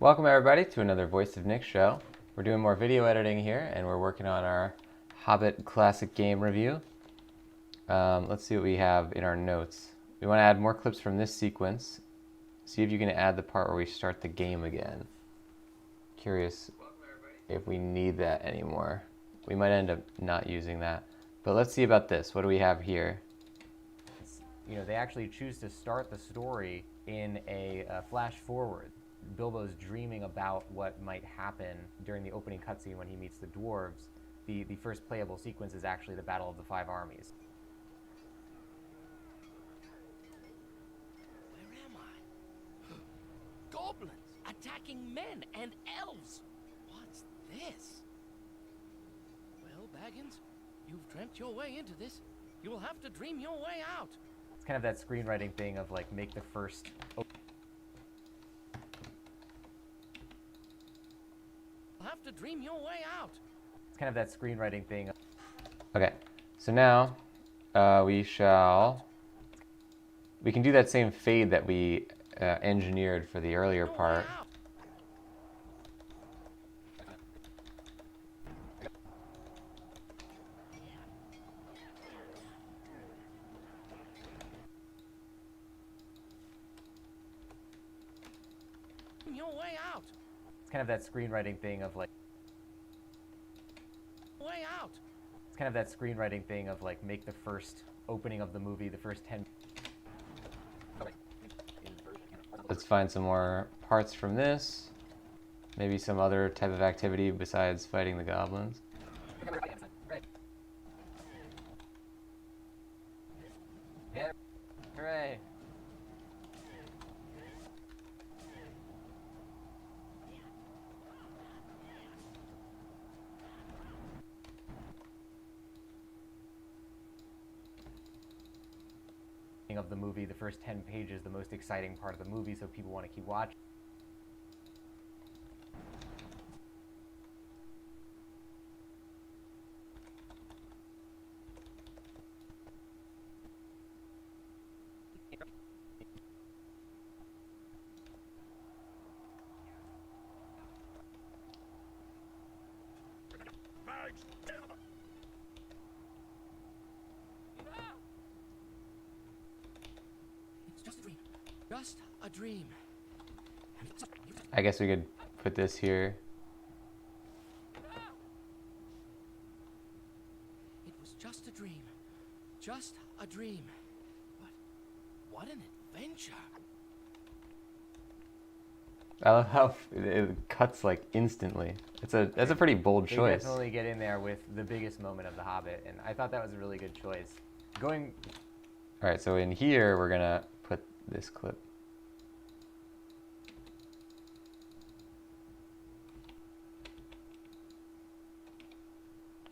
Welcome everybody to another Voice of Nick show. We're doing more video editing here and we're working on our Hobbit classic game review. Let's see what we have in our notes. We want to add more clips from this sequence. See if you can add the part where we start the game again. Curious if we need that anymore. We might end up not using that. But let's see about this. What do we have here? You know, they actually choose to start the story in a flash forward. Bilbo's dreaming about what might happen during the opening cutscene when he meets the dwarves. The first playable sequence is actually the Battle of the Five Armies. Where am I? Goblins attacking men and elves. What's this? Well, Baggins, you've dreamt your way into this. You'll have to dream your way out. It's kind of that screenwriting thing of like make the first... Have to dream your way out. It's kind of that screenwriting thing. Okay, so now we can do that same fade that we engineered for the earlier part. Your way out. It's kind of that screenwriting thing of like... Way out. It's kind of that screenwriting thing of like make the first opening of the movie, the first 10... Let's find some more parts from this. Maybe some other type of activity besides fighting the goblins. Hooray! Of the movie, the first 10 pages, the most exciting part of the movie, so people want to keep watching. Just a dream. I guess we could put this here. It was just a dream. Just a dream. But what an adventure. I love how it cuts like instantly. That's a pretty bold choice. They definitely get in there with the biggest moment of The Hobbit, and I thought that was a really good choice. All right, so in here we're gonna put this clip.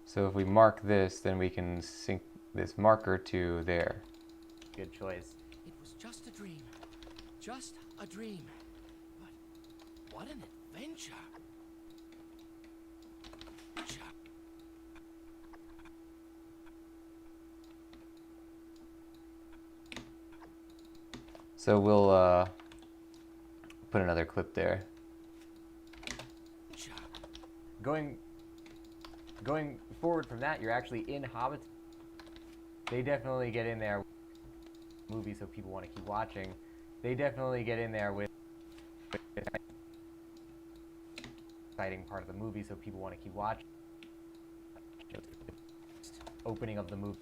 So if we mark this, then we can sync this marker to there. Good choice. It was just a dream. Just a dream. But what an adventure. So we'll put another clip there. Going forward from that, you're actually in Hobbit. They definitely get in there. Movie, so people want to keep watching. They definitely get in there with exciting part of the movie, so people want to keep watching. Opening of the movie.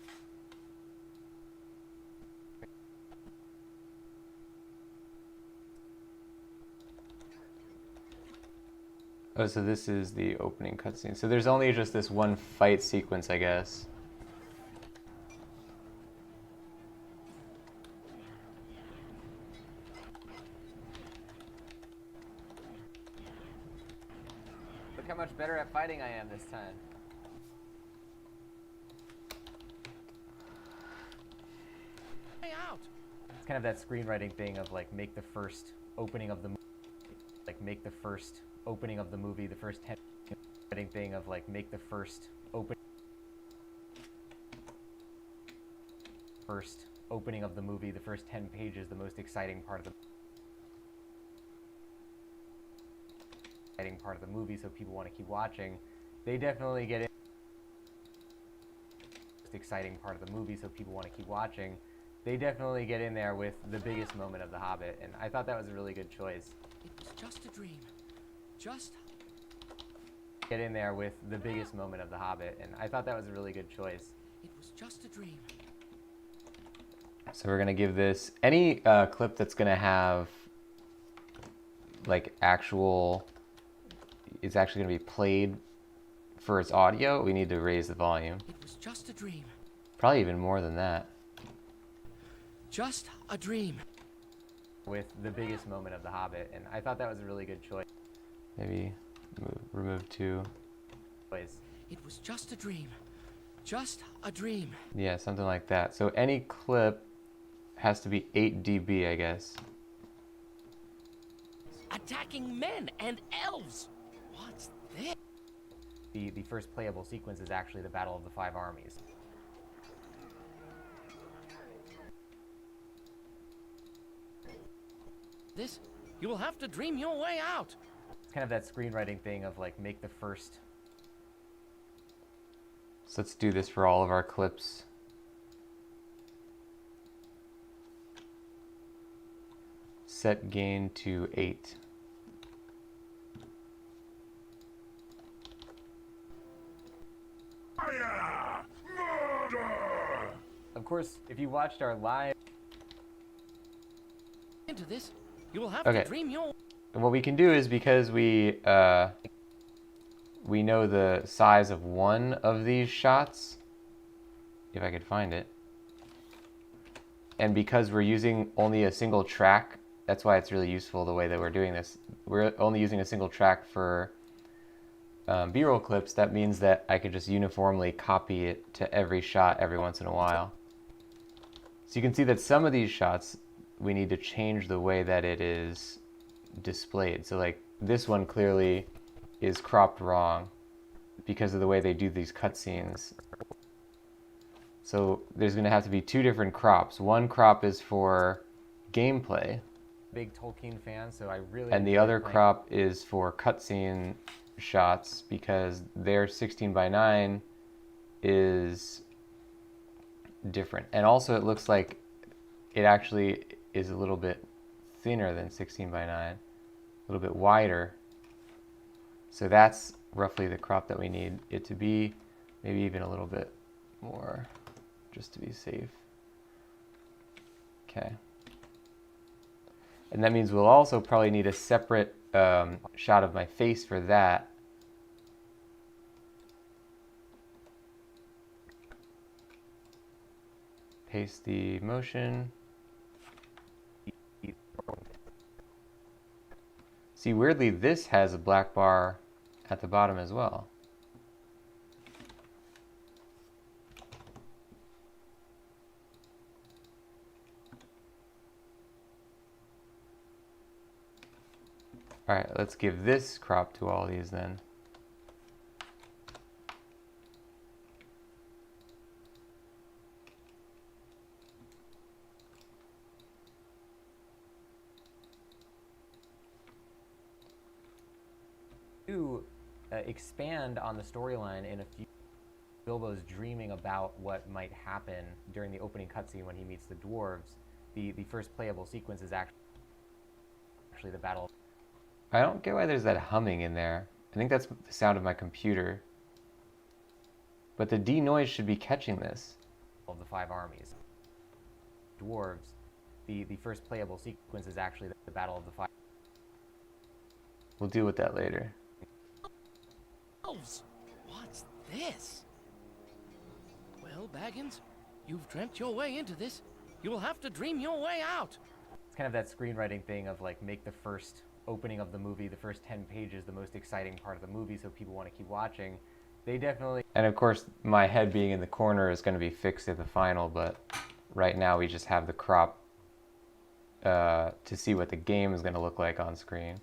Oh, so this is the opening cutscene. So there's only just this one fight sequence, I guess. Look how much better at fighting I am this time. Way out. It's kind of that screenwriting thing of like make the first opening of the movie, like make the first opening of the movie, the first 10 thing of like make the first opening of the movie, the first 10 pages, the most exciting part of the exciting part of the movie, so people want to keep watching. They definitely get in. Exciting part of the movie, so people want to keep watching. They definitely get in there with the biggest moment of The Hobbit, and I thought that was a really good choice. It was just a dream. Just Get in there with the biggest moment of The Hobbit, and I thought that was a really good choice. It was just a dream. So we're gonna give this any clip that's gonna have like it's actually gonna be played for its audio. We need to raise the volume. It was just a dream. Probably even more than that. Just a dream. With the biggest moment of The Hobbit, and I thought that was a really good choice. Maybe remove 2. It was just a dream. Just a dream. Yeah, something like that. So any clip has to be 8 dB, I guess. Attacking men and elves. What's this? The first playable sequence is actually the Battle of the Five Armies. This? You will have to dream your way out. It's kind of that screenwriting thing of like make the first. So let's do this for all of our clips. Set gain to 8. Fire! Murder! Of course, if you watched our live, Into this, you will have Okay. to dream your. and what we can do is because we know the size of one of these shots, if I could find it, and because we're using only a single track, that's why it's really useful the way that we're doing this. We're only using a single track for B-roll clips. That means that I could just uniformly copy it to every shot every once in a while. So you can see that some of these shots we need to change the way that it is displayed. So like this one clearly is cropped wrong because of the way they do these cutscenes. So there's going to have to be 2 different crops. One crop is for gameplay. Big Tolkien fan, so I really. And the other crop is for cutscene shots because their 16:9 is different. And also it looks like it actually is a little bit thinner than 16:9, a little bit wider. So that's roughly the crop that we need it to be, maybe even a little bit more, just to be safe. Okay. And that means we'll also probably need a separate shot of my face for that. Paste the motion. See, weirdly, this has a black bar at the bottom as well. All right, let's give this crop to all these then. To expand on the storyline in a few, Bilbo's dreaming about what might happen during the opening cutscene when he meets the dwarves. The first playable sequence is actually the battle. I don't get why there's that humming in there. I think that's the sound of my computer. But the denoise should be catching this. Of the Five Armies. Dwarves. The first playable sequence is actually the Battle of the Five. We'll deal with that later. Elves. What's this? Well, Baggins, you've dreamt your way into this. You will have to dream your way out. It's kind of that screenwriting thing of like make the first opening of the movie, the first 10 pages, the most exciting part of the movie so people want to keep watching. They definitely... And of course, my head being in the corner is going to be fixed at the final, but right now we just have the crop to see what the game is going to look like on screen.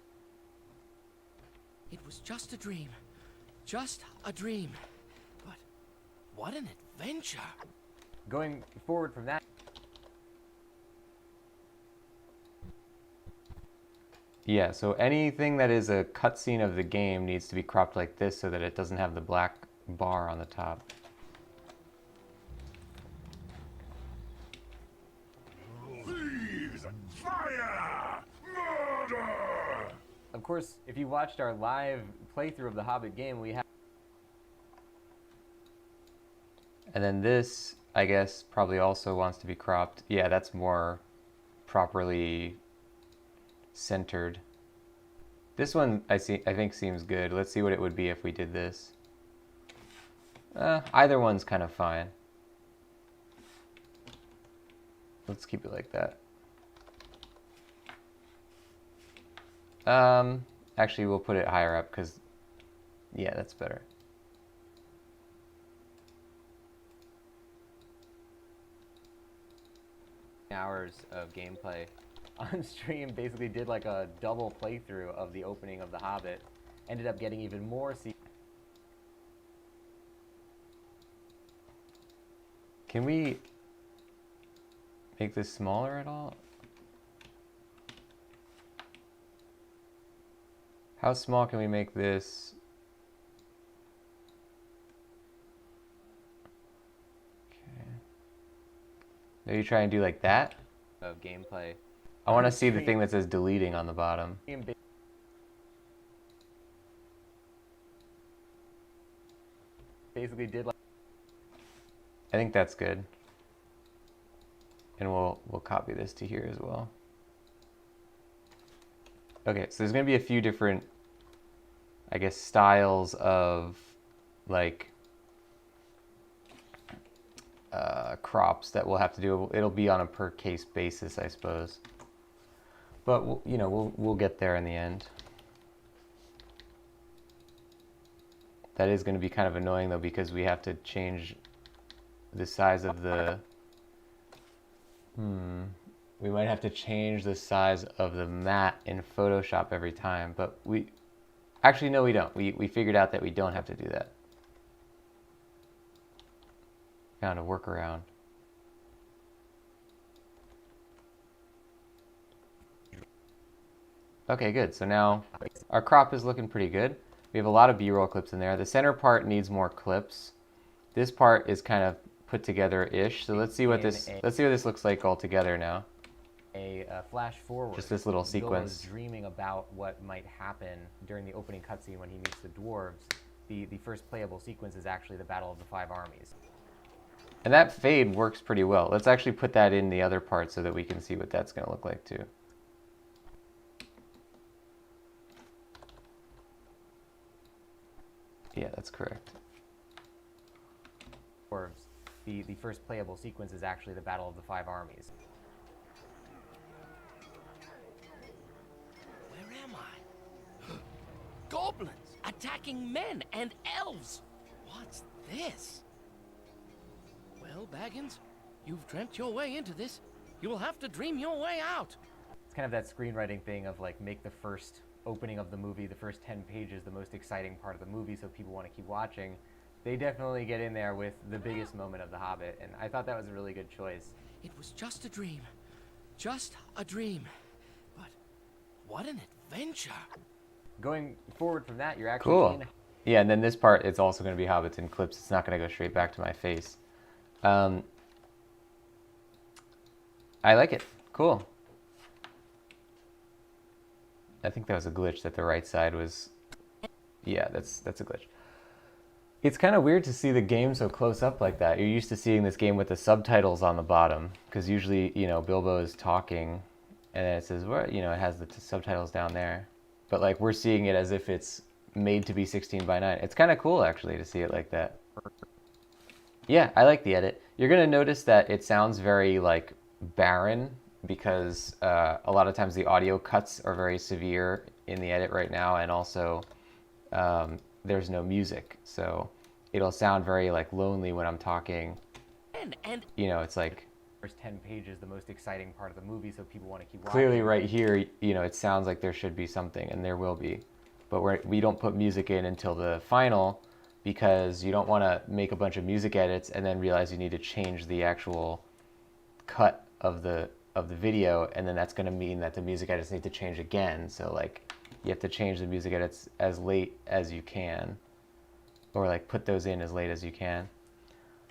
It was just a dream. Just a dream. But what an adventure. Going forward from that... Yeah, so anything that is a cutscene of the game needs to be cropped like this so that it doesn't have the black bar on the top. Thieves! Fire! Murder! Of course, if you watched our live playthrough of the Hobbit game, we have... And then this, I guess, probably also wants to be cropped. Yeah, that's more properly centered. This one I think seems good. Let's see what it would be if we did this. Either one's kind of fine. Let's keep it like that. Actually, we'll put it higher up because, yeah, that's better. Hours of gameplay on stream, basically did like a double playthrough of the opening of The Hobbit. Ended up getting even more. Can we make this smaller at all? How small can we make this? Okay. Maybe try and do like that of gameplay. I want to see the thing that says deleting on the bottom. Basically did like... I think that's good. And we'll copy this to here as well. Okay, so there's going to be a few different, I guess, styles of like crops that we'll have to do. It'll be on a per case basis, I suppose. But you know, we'll get there in the end. That is going to be kind of annoying though, because we have to change the size of the... We might have to change the size of the mat in Photoshop every time, but we... Actually, no, we don't. We figured out that we don't have to do that. Found a workaround. Okay, good. So now our crop is looking pretty good. We have a lot of B-roll clips in there. The center part needs more clips. This part is kind of put together-ish. So let's see what this looks like all together now. A flash forward. Just this little sequence. Bilbo's dreaming about what might happen during the opening cutscene when he meets the dwarves. The first playable sequence is actually the Battle of the Five Armies. And that fade works pretty well. Let's actually put that in the other part so that we can see what that's going to look like too. Yeah, that's correct. Dwarves. The first playable sequence is actually the Battle of the Five Armies. Where am I? Goblins attacking men and elves. What's this? Well, Baggins, you've dreamt your way into this. You will have to dream your way out. It's kind of that screenwriting thing of like make the first opening of the movie, the first 10 pages, the most exciting part of the movie so people want to keep watching. They definitely get in there with the biggest moment of The Hobbit, and I thought that was a really good choice. It was just a dream. Just a dream. But what an adventure. Going forward from that, you're actually cool. Yeah, and then this part, it's also going to be Hobbits and clips. It's not going to go straight back to my face. I like it. Cool. I think that was a glitch that the right side was... Yeah, that's a glitch. It's kind of weird to see the game so close up like that. You're used to seeing this game with the subtitles on the bottom, because usually, you know, Bilbo is talking, and then it says, what? You know, it has the subtitles down there. But like, we're seeing it as if it's made to be 16:9. It's kind of cool, actually, to see it like that. Yeah, I like the edit. You're going to notice that it sounds very, like, barren, because a lot of times the audio cuts are very severe in the edit right now, and also there's no music, so it'll sound very like lonely when I'm talking. And you know, it's like first 10 pages, the most exciting part of the movie, so people want to keep watching. Clearly right here, you know, it sounds like there should be something, and there will be, but we don't put music in until the final, because you don't want to make a bunch of music edits and then realize you need to change the actual cut of the of the video, and then that's going to mean that the music edits need to change again. So like you have to change the music edits as late as you can, or like put those in as late as you can.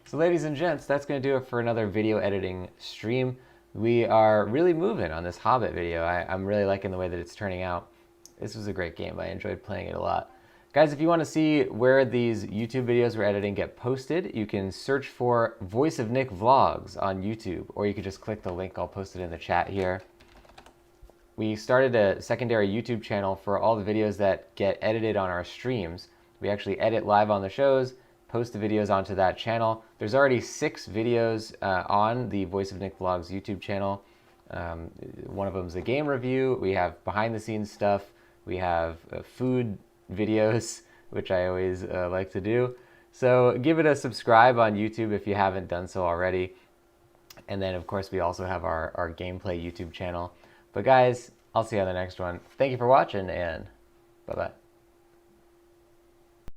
So ladies and gents, that's going to do it for another video editing stream. We are really moving on this Hobbit video. I'm really liking the way that it's turning out. This was a great game. I enjoyed playing it a lot. Guys, if you want to see where these YouTube videos we're editing get posted, you can search for Voice of Nick Vlogs on YouTube, or you can just click the link. I'll post it in the chat here. We started a secondary YouTube channel for all the videos that get edited on our streams. We actually edit live on the shows, post the videos onto that channel. There's already 6 videos on the Voice of Nick Vlogs YouTube channel. One of them is a game review. We have behind the scenes stuff. We have food videos, which I always like to do. So give it a subscribe on YouTube if you haven't done so already. And then of course we also have our gameplay YouTube channel. But guys, I'll see you on the next one. Thank you for watching, and bye-bye.